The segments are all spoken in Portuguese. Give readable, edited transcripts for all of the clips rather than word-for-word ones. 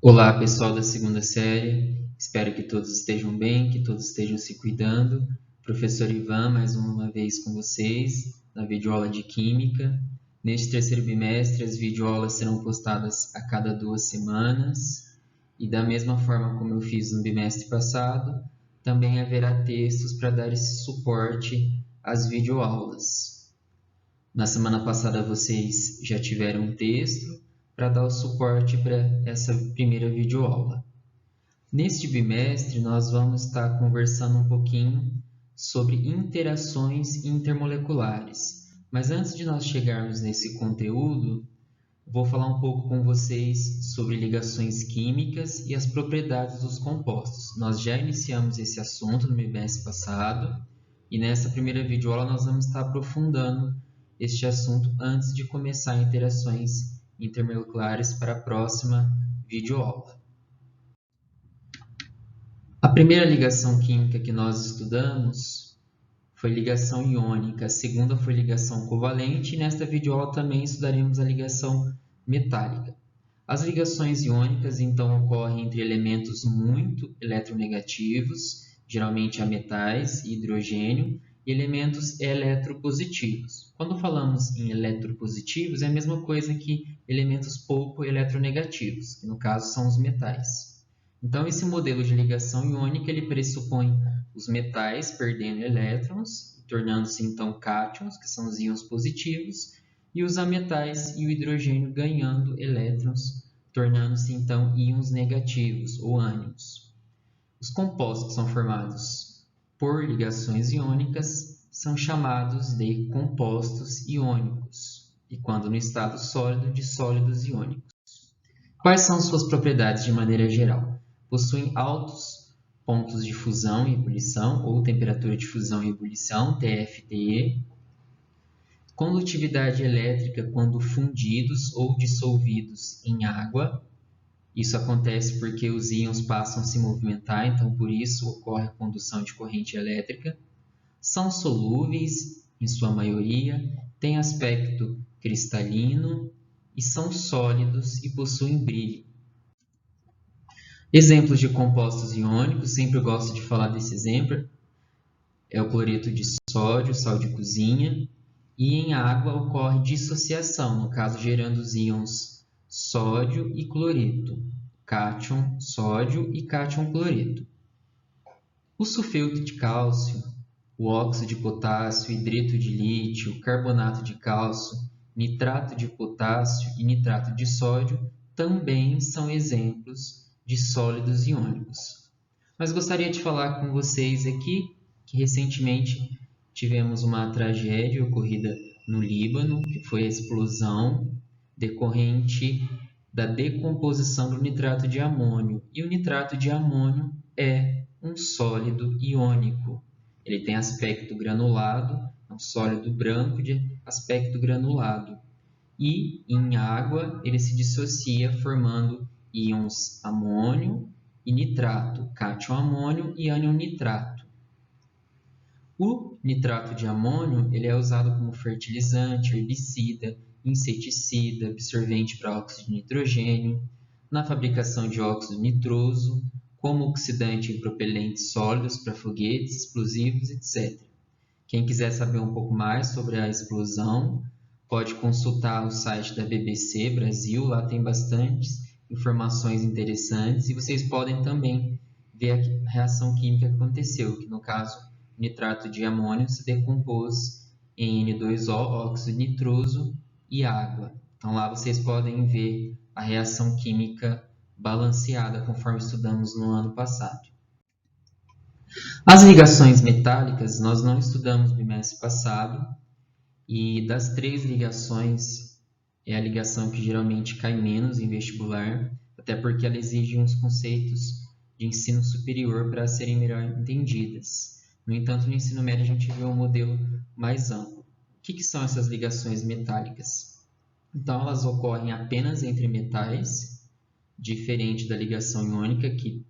Olá, pessoal da segunda série. Espero que todos estejam bem, que todos estejam se cuidando. Professor Ivan, mais uma vez com vocês, na videoaula de Química. Neste terceiro bimestre, as videoaulas serão postadas a cada 2 semanas. E da mesma forma como eu fiz no bimestre passado, também haverá textos para dar esse suporte às videoaulas. Na semana passada vocês já tiveram um texto para dar o suporte para essa primeira videoaula. Neste bimestre, nós vamos estar conversando um pouquinho sobre interações intermoleculares. Mas antes de nós chegarmos nesse conteúdo, vou falar um pouco com vocês sobre ligações químicas e as propriedades dos compostos. Nós já iniciamos esse assunto no bimestre passado e nessa primeira videoaula nós vamos estar aprofundando este assunto antes de começar interações intermoleculares para a próxima videoaula. A primeira ligação química que nós estudamos foi ligação iônica, a segunda foi ligação covalente e nesta videoaula também estudaremos a ligação metálica. As ligações iônicas então ocorrem entre elementos muito eletronegativos, geralmente a metais e hidrogênio, e elementos eletropositivos. Quando falamos em eletropositivos, é a mesma coisa que elementos pouco eletronegativos, que no caso são os metais. Então, esse modelo de ligação iônica ele pressupõe os metais perdendo elétrons, tornando-se então cátions, que são os íons positivos, e os ametais e o hidrogênio ganhando elétrons, tornando-se então íons negativos ou ânions. Os compostos que são formados por ligações iônicas são chamados de compostos iônicos, e quando no estado sólido, de sólidos iônicos. Quais são suas propriedades de maneira geral? Possuem altos pontos de fusão e ebulição, ou temperatura de fusão e ebulição, TFTE, condutividade elétrica quando fundidos ou dissolvidos em água. Isso acontece porque os íons passam a se movimentar, então por isso ocorre a condução de corrente elétrica. São solúveis, em sua maioria, têm aspecto cristalino e são sólidos e possuem brilho. Exemplos de compostos iônicos, sempre eu gosto de falar desse exemplo, é o cloreto de sódio, sal de cozinha, e em água ocorre dissociação, no caso gerando os íons sódio e cloreto, cátion sódio e cátion cloreto. O sulfeto de cálcio, o óxido de potássio, hidreto de lítio, carbonato de cálcio, nitrato de potássio e nitrato de sódio também são exemplos de sólidos iônicos. Mas gostaria de falar com vocês aqui que recentemente tivemos uma tragédia ocorrida no Líbano, que foi a explosão decorrente da decomposição do nitrato de amônio. E o nitrato de amônio é um sólido iônico. Ele tem aspecto granulado, é um sólido branco de aspecto granulado. E em água ele se dissocia formando íons amônio e nitrato, cátion amônio e ânion nitrato. O nitrato de amônio ele é usado como fertilizante, herbicida, inseticida, absorvente para óxido de nitrogênio, na fabricação de óxido nitroso, como oxidante em propelentes sólidos para foguetes, explosivos, etc. Quem quiser saber um pouco mais sobre a explosão, pode consultar o site da BBC Brasil, lá tem bastantes informações interessantes e vocês podem também ver a reação química que aconteceu, que no caso o nitrato de amônio se decompôs em N2O, óxido nitroso e água. Então lá vocês podem ver a reação química balanceada conforme estudamos no ano passado. As ligações metálicas nós não estudamos no bimestre passado e das 3 ligações é a ligação que geralmente cai menos em vestibular, até porque ela exige uns conceitos de ensino superior para serem melhor entendidas. No entanto, no ensino médio a gente vê um modelo mais amplo. O que são essas ligações metálicas? Então, elas ocorrem apenas entre metais, diferente da ligação iônica, que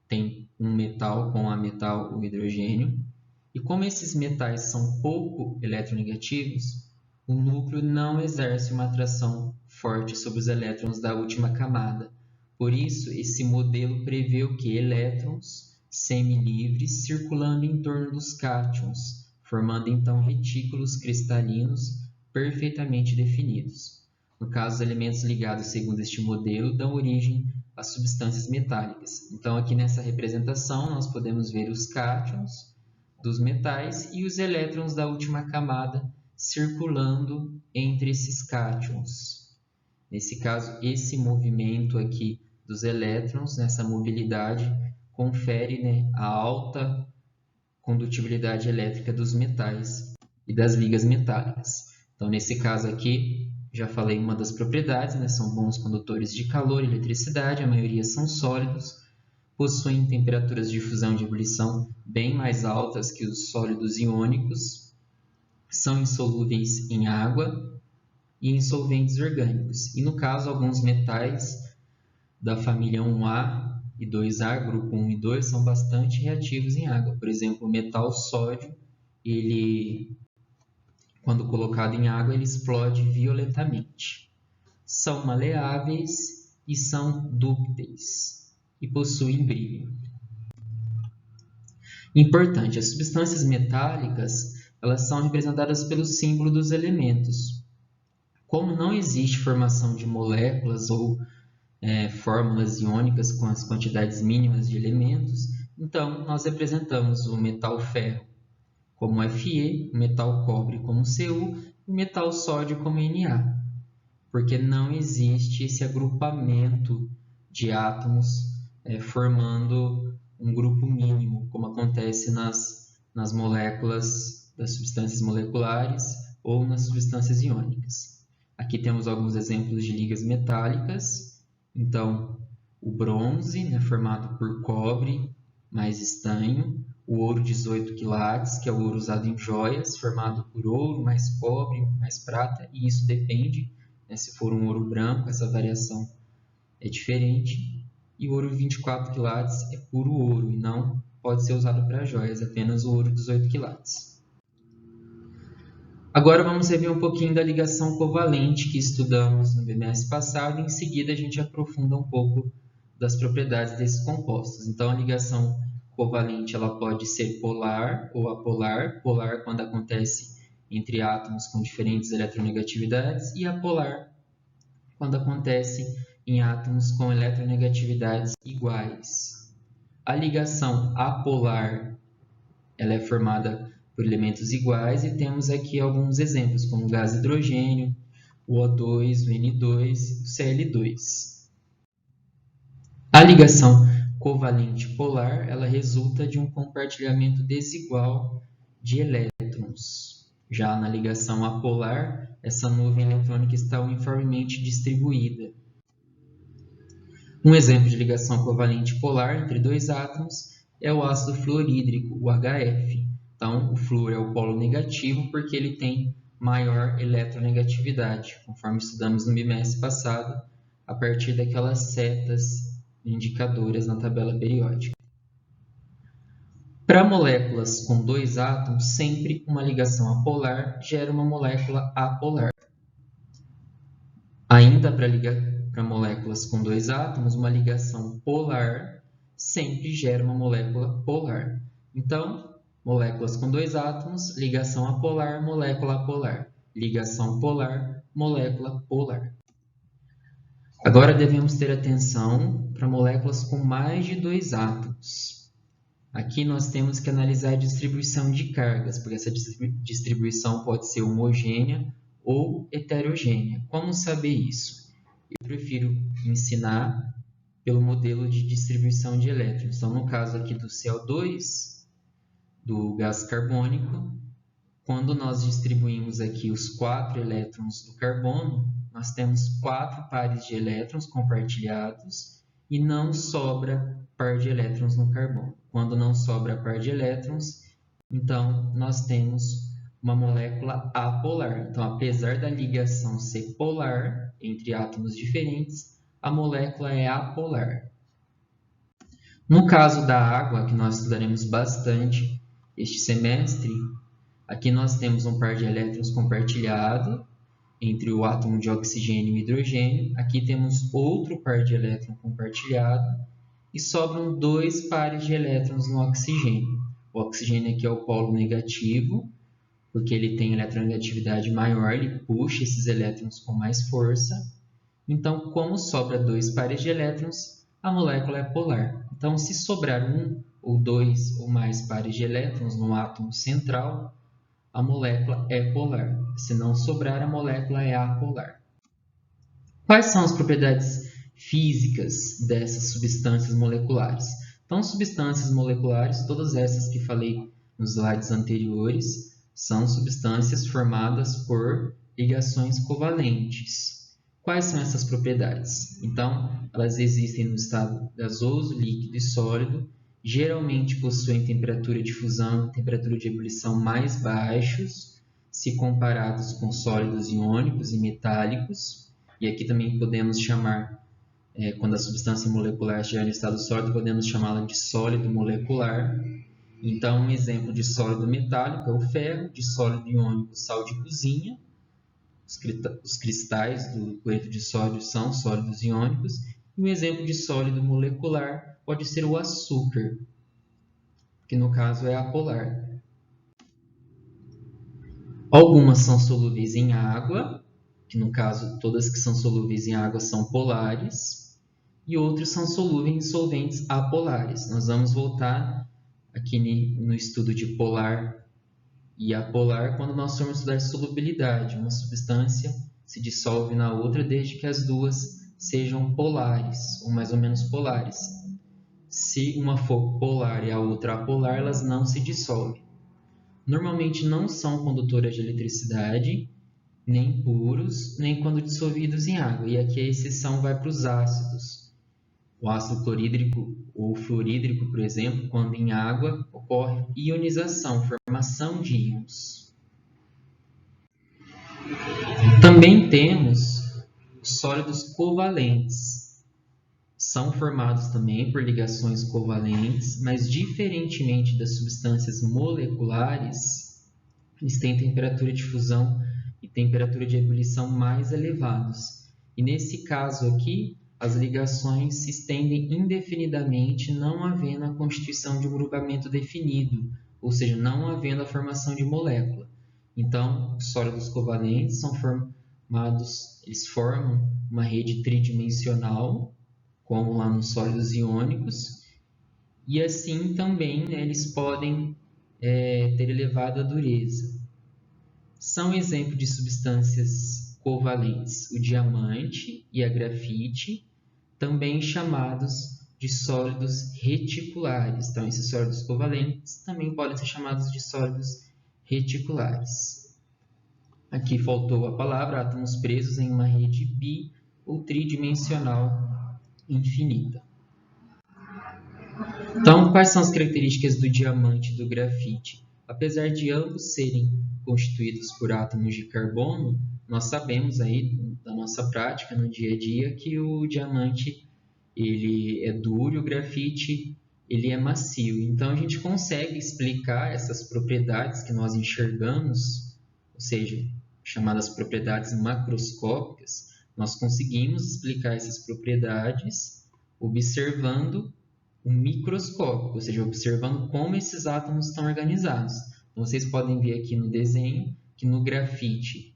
tem um metal com a metal, o hidrogênio. E como esses metais são pouco eletronegativos, o núcleo não exerce uma atração forte sobre os elétrons da última camada, Por isso, esse modelo prevê o que? Elétrons semilivres circulando em torno dos cátions, formando então retículos cristalinos perfeitamente definidos. No caso, os elementos ligados segundo este modelo dão origem às substâncias metálicas. Então, aqui nessa representação, nós podemos ver os cátions dos metais e os elétrons da última camada circulando entre esses cátions. Nesse caso, esse movimento aqui dos elétrons, nessa mobilidade, confere, né, a alta condutibilidade elétrica dos metais e das ligas metálicas. Então, nesse caso aqui, já falei uma das propriedades, né, são bons condutores de calor e eletricidade, a maioria são sólidos, possuem temperaturas de fusão e de ebulição bem mais altas que os sólidos iônicos, são insolúveis em água e em solventes orgânicos. E no caso, alguns metais da família 1A e 2A, grupo 1 e 2, são bastante reativos em água. Por exemplo, o metal sódio, ele, quando colocado em água, ele explode violentamente. São maleáveis e são dúcteis e possuem brilho. Importante, as substâncias metálicas, elas são representadas pelo símbolo dos elementos. Como não existe formação de moléculas ou fórmulas iônicas com as quantidades mínimas de elementos, então nós representamos o metal ferro como Fe, o metal cobre como Cu e o metal sódio como Na, porque não existe esse agrupamento de átomos formando um grupo mínimo, como acontece nas moléculas das substâncias moleculares ou nas substâncias iônicas. Aqui temos alguns exemplos de ligas metálicas. Então, o bronze, né, formado por cobre mais estanho, o ouro 18 quilates, que é o ouro usado em joias, formado por ouro mais cobre mais prata, e isso depende, né, se for um ouro branco, essa variação é diferente, e o ouro 24 quilates é puro ouro e não pode ser usado para joias, apenas o ouro 18 quilates. Agora vamos rever um pouquinho da ligação covalente que estudamos no bimestre passado e em seguida a gente aprofunda um pouco das propriedades desses compostos. Então a ligação covalente ela pode ser polar ou apolar, polar quando acontece entre átomos com diferentes eletronegatividades e apolar quando acontece em átomos com eletronegatividades iguais. A ligação apolar ela é formada por elementos iguais e temos aqui alguns exemplos, como o gás hidrogênio, o O2, o N2 e o Cl2. A ligação covalente polar ela resulta de um compartilhamento desigual de elétrons. Já na ligação apolar, essa nuvem eletrônica está uniformemente distribuída. Um exemplo de ligação covalente polar entre dois átomos é o ácido fluorídrico, o HF. Então, o flúor é o polo negativo porque ele tem maior eletronegatividade, conforme estudamos no bimestre passado, a partir daquelas setas indicadoras na tabela periódica. Para moléculas com dois átomos, sempre uma ligação apolar gera uma molécula apolar. Ainda para moléculas com dois átomos, uma ligação polar sempre gera uma molécula polar. Então, moléculas com dois átomos, ligação apolar, molécula apolar. Ligação polar, molécula polar. Agora devemos ter atenção para moléculas com mais de dois átomos. Aqui nós temos que analisar a distribuição de cargas, porque essa distribuição pode ser homogênea ou heterogênea. Como saber isso? Eu prefiro ensinar pelo modelo de distribuição de elétrons. Então, no caso aqui do CO2, do gás carbônico, quando nós distribuímos aqui os 4 elétrons do carbono, nós temos 4 pares de elétrons compartilhados e não sobra par de elétrons no carbono. Quando não sobra par de elétrons, então nós temos uma molécula apolar. Então, apesar da ligação ser polar entre átomos diferentes, a molécula é apolar. No caso da água, que nós estudaremos bastante este semestre, aqui nós temos um par de elétrons compartilhado entre o átomo de oxigênio e hidrogênio. Aqui temos outro par de elétrons compartilhado e sobram 2 pares de elétrons no oxigênio. O oxigênio aqui é o polo negativo, porque ele tem eletronegatividade maior, ele puxa esses elétrons com mais força. Então, como sobra 2 pares de elétrons, a molécula é polar. Então, se sobrar 1 ou 2 ou mais pares de elétrons no átomo central, a molécula é polar. Se não sobrar, a molécula é apolar. Quais são as propriedades físicas dessas substâncias moleculares? Então, substâncias moleculares, todas essas que falei nos slides anteriores, são substâncias formadas por ligações covalentes. Quais são essas propriedades? Então, elas existem no estado gasoso, líquido e sólido, geralmente possuem temperatura de fusão e temperatura de ebulição mais baixos, se comparados com sólidos iônicos e metálicos. E aqui também podemos chamar, quando a substância molecular estiver no estado sólido, podemos chamá-la de sólido molecular. Então, um exemplo de sólido metálico é o ferro, de sólido iônico, sal de cozinha. Os cristais do cloreto de sódio são sólidos iônicos. E um exemplo de sólido molecular pode ser o açúcar, que no caso é apolar. Algumas são solúveis em água, que no caso todas que são solúveis em água são polares, e outras são solúveis em solventes apolares. Nós vamos voltar aqui no estudo de polar e apolar quando nós formos estudar solubilidade. Uma substância se dissolve na outra desde que as duas sejam polares, ou mais ou menos polares. Se uma for polar e a outra apolar, elas não se dissolvem. Normalmente não são condutoras de eletricidade, nem puros, nem quando dissolvidos em água. E aqui a exceção vai para os ácidos. O ácido clorídrico ou fluorídrico, por exemplo, quando em água, ocorre ionização, formação de íons. Também temos os sólidos covalentes. São formados também por ligações covalentes, mas diferentemente das substâncias moleculares, eles têm temperatura de fusão e temperatura de ebulição mais elevados. E nesse caso aqui, as ligações se estendem indefinidamente, não havendo a constituição de um grupamento definido, ou seja, não havendo a formação de molécula. Então, os sólidos covalentes são formados, eles formam uma rede tridimensional, como lá nos sólidos iônicos, e assim também, né, eles podem ter elevada dureza. São exemplos de substâncias covalentes o diamante e a grafite, também chamados de sólidos reticulares. Então, esses sólidos covalentes também podem ser chamados de sólidos reticulares. Aqui faltou a palavra, átomos presos em uma rede bi ou tridimensional infinita. Então, quais são as características do diamante e do grafite? Apesar de ambos serem constituídos por átomos de carbono, nós sabemos aí da nossa prática no dia a dia que o diamante ele é duro e o grafite ele é macio. Então a gente consegue explicar essas propriedades que nós enxergamos, ou seja, chamadas propriedades macroscópicas, nós conseguimos explicar essas propriedades observando o microscópico, ou seja, observando como esses átomos estão organizados. Então, vocês podem ver aqui no desenho que no grafite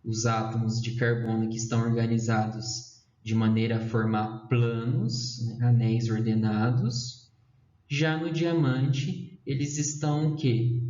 os átomos de carbono que estão organizados de maneira a formar planos, né, anéis ordenados. Já no diamante, eles estão o quê?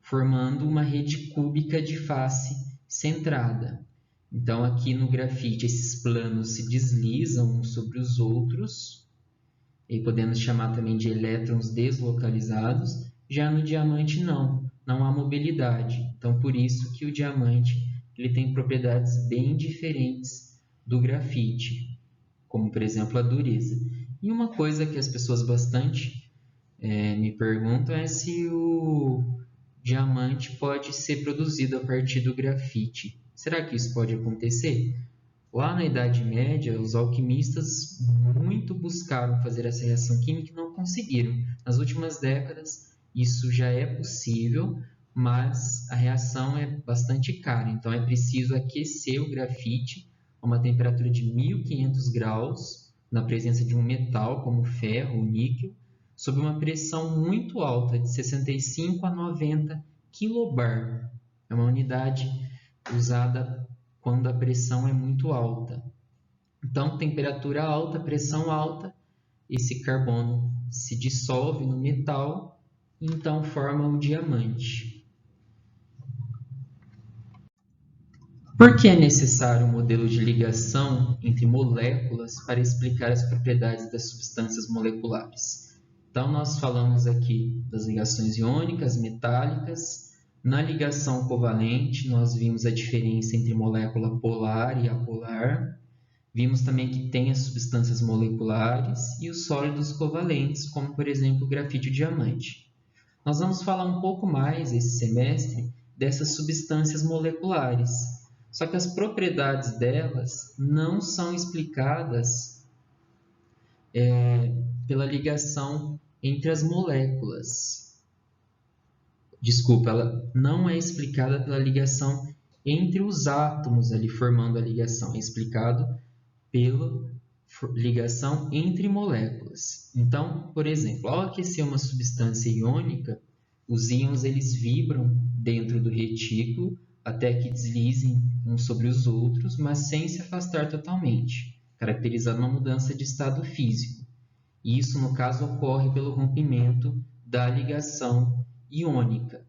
Formando uma rede cúbica de face centrada. Então, aqui no grafite, esses planos se deslizam uns sobre os outros, e podemos chamar também de elétrons deslocalizados. Já no diamante não há mobilidade. Então, por isso que o diamante ele tem propriedades bem diferentes do grafite, como, por exemplo, a dureza. E uma coisa que as pessoas bastante me perguntam é se o diamante pode ser produzido a partir do grafite. Será que isso pode acontecer? Lá na Idade Média, os alquimistas muito buscaram fazer essa reação química e não conseguiram. Nas últimas décadas, isso já é possível, mas a reação é bastante cara, então é preciso aquecer o grafite a uma temperatura de 1500 graus, na presença de um metal como ferro ou níquel, sob uma pressão muito alta, de 65 a 90 kbar. É uma unidade usada quando a pressão é muito alta. Então, temperatura alta, pressão alta, esse carbono se dissolve no metal e então forma o diamante. Por que é necessário um modelo de ligação entre moléculas para explicar as propriedades das substâncias moleculares? Então, nós falamos aqui das ligações iônicas, metálicas. Na ligação covalente, nós vimos a diferença entre molécula polar e apolar. Vimos também que tem as substâncias moleculares e os sólidos covalentes, como, por exemplo, o grafite e o diamante. Nós vamos falar um pouco mais esse semestre dessas substâncias moleculares. Só que as propriedades delas não são explicadas pela ligação entre as moléculas. Desculpa, ela não é explicada pela ligação entre os átomos ali formando a ligação. É explicado pela ligação entre moléculas. Então, por exemplo, ao aquecer uma substância iônica, os íons eles vibram dentro do retículo até que deslizem uns sobre os outros, mas sem se afastar totalmente, caracterizando uma mudança de estado físico. E isso, no caso, ocorre pelo rompimento da ligação iônica.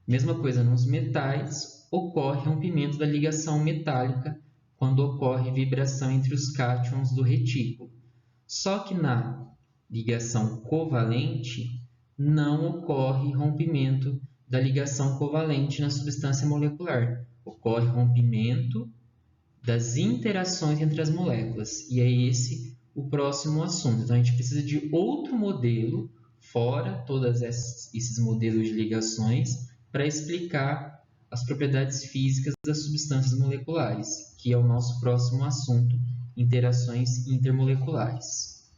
Mesma coisa nos metais, ocorre rompimento da ligação metálica quando ocorre vibração entre os cátions do retículo. Só que na ligação covalente não ocorre rompimento da ligação covalente na substância molecular. Ocorre rompimento das interações entre as moléculas. E é esse o próximo assunto. Então, a gente precisa de outro modelo, fora todos esses modelos de ligações, para explicar as propriedades físicas das substâncias moleculares, que é o nosso próximo assunto, interações intermoleculares.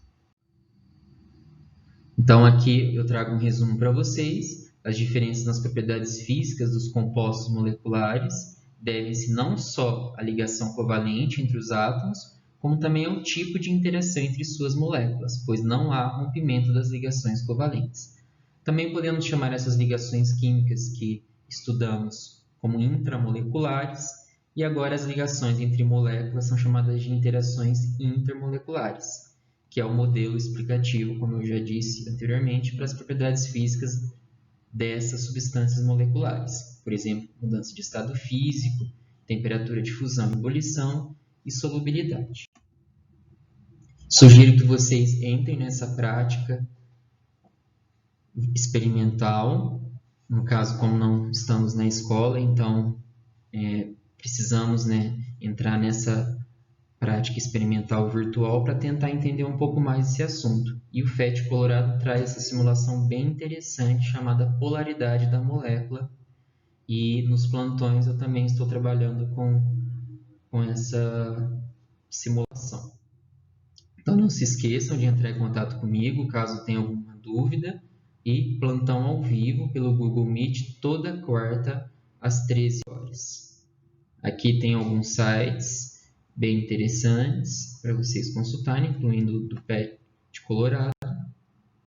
Então, aqui eu trago um resumo para vocês. As diferenças nas propriedades físicas dos compostos moleculares devem-se não só à ligação covalente entre os átomos, como também ao tipo de interação entre suas moléculas, pois não há rompimento das ligações covalentes. Também podemos chamar essas ligações químicas que estudamos como intramoleculares, e agora as ligações entre moléculas são chamadas de interações intermoleculares, que é o modelo explicativo, como eu já disse anteriormente, para as propriedades físicas dessas substâncias moleculares. Por exemplo, mudança de estado físico, temperatura de fusão e ebulição e solubilidade. Sugiro que vocês entrem nessa prática experimental. No caso, como não estamos na escola, então precisamos entrar nessa prática experimental virtual para tentar entender um pouco mais esse assunto. E o FET Colorado traz essa simulação bem interessante chamada polaridade da molécula. E nos plantões eu também estou trabalhando com essa simulação. Então não se esqueçam de entrar em contato comigo caso tenha alguma dúvida. E plantão ao vivo pelo Google Meet toda quarta às 13 horas. Aqui tem alguns sites bem interessantes para vocês consultarem, incluindo o do FET Colorado.